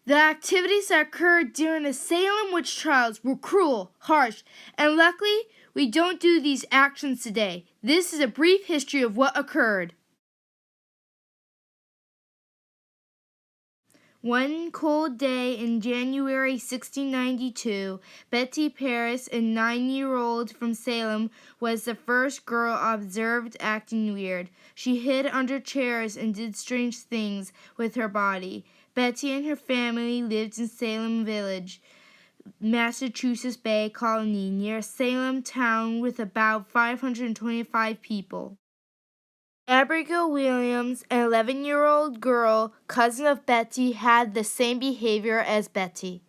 The activities that occurred during the Salem witch trials were cruel, harsh, and luckily we don't do these actions today. This is a brief history of what occurred. One cold day in January 1692, Betty Paris, a 9-year-old from Salem, was the first girl observed acting weird. She hid under chairs and did strange things with her body. Betty and her family lived in Salem Village, Massachusetts Bay Colony, near Salem town with about 525 people. Abigail Williams, an 11-year-old girl, cousin of Betty, had the same behavior as Betty.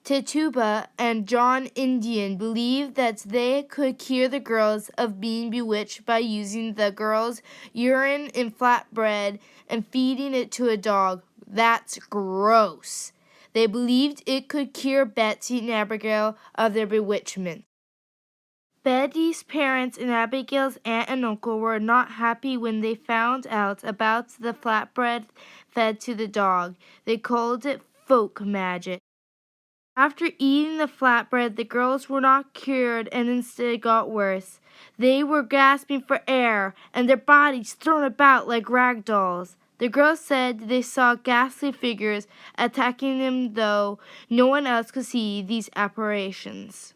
Tituba and John Indian believed that they could cure the girls of being bewitched by using the girls' urine in flatbread and feeding it to a dog. That's gross. They believed it could cure Betty and Abigail of their bewitchment. Betty's parents and Abigail's aunt and uncle were not happy when they found out about the flatbread fed to the dog. They called it folk magic. After eating the flatbread, the girls were not cured and instead got worse. They were gasping for air and their bodies thrown about like rag dolls. The girls said they saw ghastly figures attacking them, though no one else could see these apparitions.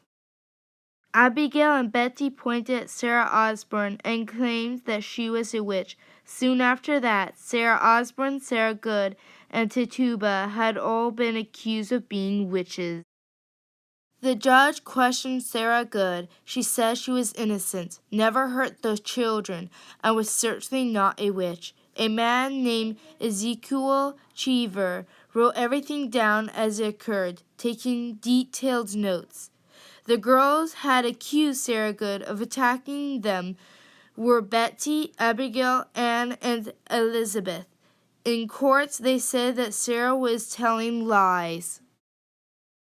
Abigail and Betty pointed at Sarah Osborne and claimed that she was a witch. Soon after that, Sarah Osborne, Sarah Good, and Tituba had all been accused of being witches. The judge questioned Sarah Good. She said she was innocent, never hurt those children, and was certainly not a witch. A man named Ezekiel Cheever wrote everything down as it occurred, taking detailed notes. The girls had accused Sarah Good of attacking them were Betty, Abigail, Anne, and Elizabeth. In court, they said that Sarah was telling lies.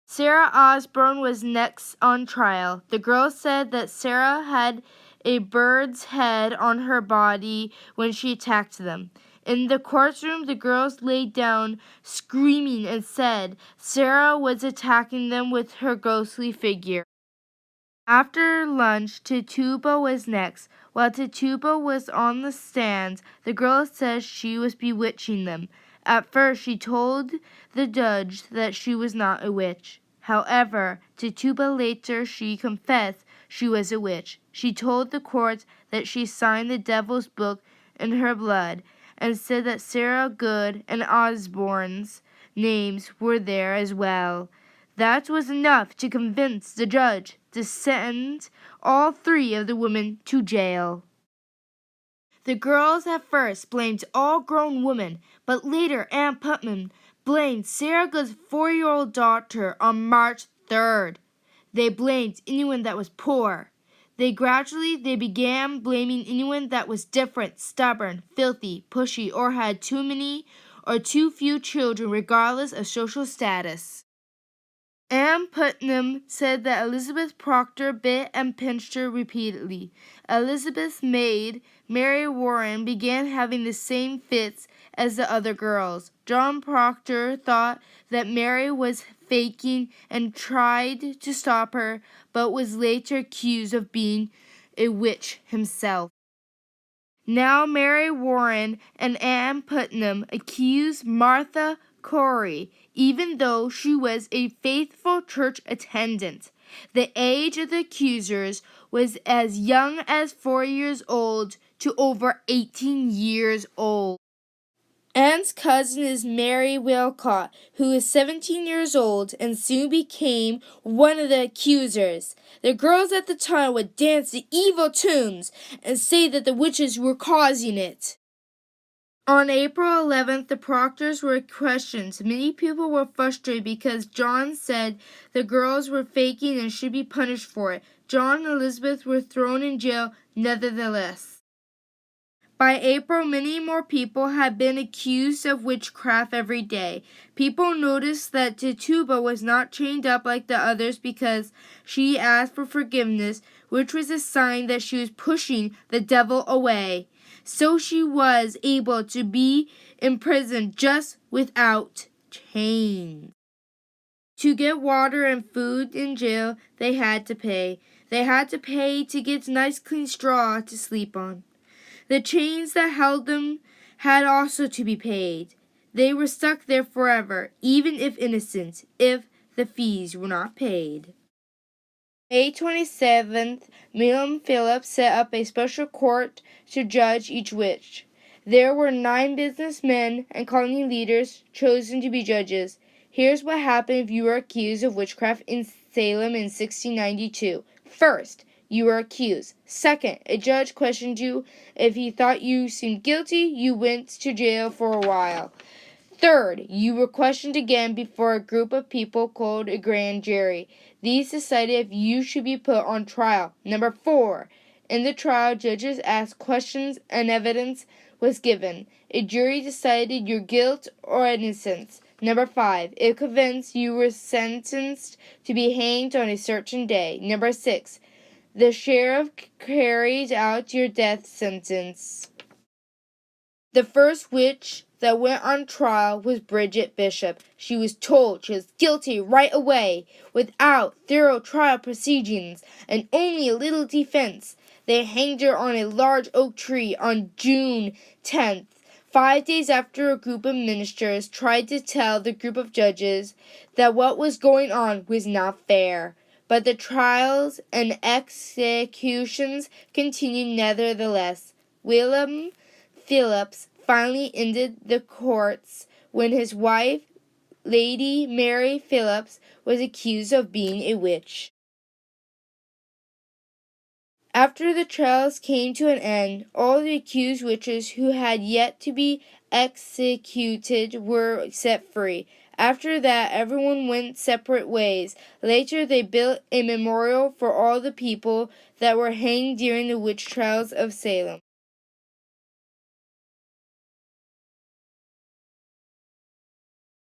Sarah Osborne was next on trial. The girls said that Sarah had a bird's head on her body when she attacked them. In the courtroom, the girls lay down screaming and said Sarah was attacking them with her ghostly figure. After lunch, Tituba was next. While Tituba was on the stand, the girl said she was bewitching them. At first, she told the judge that she was not a witch. However, Tituba later she confessed she was a witch. She told the court that she signed the devil's book in her blood and said that Sarah Good and Osborne's names were there as well. That was enough to convince the judge to send all three of the women to jail. The girls at first blamed all grown women, but later Ann Putnam blamed Sarah Good's 4-year-old daughter on March 3rd. They blamed anyone that was poor. They began blaming anyone that was different, stubborn, filthy, pushy, or had too many or too few children regardless of social status. Ann Putnam said that Elizabeth Proctor bit and pinched her repeatedly. Elizabeth's maid, Mary Warren, began having the same fits as the other girls. John Proctor thought that Mary was faking and tried to stop her, but was later accused of being a witch himself. Now Mary Warren and Ann Putnam accused Martha Corey, even though she was a faithful church attendant. The age of the accusers was as young as 4 years old to over 18 years old. Anne's cousin is Mary Wilcott, who is 17 years old and soon became one of the accusers. The girls at the time would dance the evil tunes and say that the witches were causing it. On April 11th, the proctors were questioned. Many people were frustrated because John said the girls were faking and should be punished for it. John and Elizabeth were thrown in jail nevertheless. By April, many more people had been accused of witchcraft every day. People noticed that Tituba was not chained up like the others because she asked for forgiveness, which was a sign that she was pushing the devil away. So she was able to be imprisoned just without chains. To get water and food in jail, they had to pay. They had to pay to get nice clean straw to sleep on. The chains that held them had also to be paid. They were stuck there forever, even if innocent, if the fees were not paid. May 27th, William Phillips set up a special court to judge each witch. There were 9 businessmen and colony leaders chosen to be judges. Here's what happened if you were accused of witchcraft in Salem in 1692. First, you were accused. Second, a judge questioned you. If he thought you seemed guilty, you went to jail for a while. Third, you were questioned again before a group of people called a grand jury. These decided if you should be put on trial. Number 4, in the trial, judges asked questions and evidence was given. A jury decided your guilt or innocence. Number 5, if convinced, you were sentenced to be hanged on a certain day. Number 6, the sheriff carried out your death sentence. The first witch that went on trial was Bridget Bishop. She was told she was guilty right away, without thorough trial proceedings and only a little defense. They hanged her on a large oak tree on June 10th, 5 days after a group of ministers tried to tell the group of judges that what was going on was not fair. But the trials and executions continued nevertheless. William Phillips finally ended the courts when his wife, Lady Mary Phillips, was accused of being a witch. After the trials came to an end, all the accused witches who had yet to be executed were set free. After that, everyone went separate ways. Later, they built a memorial for all the people that were hanged during the witch trials of Salem.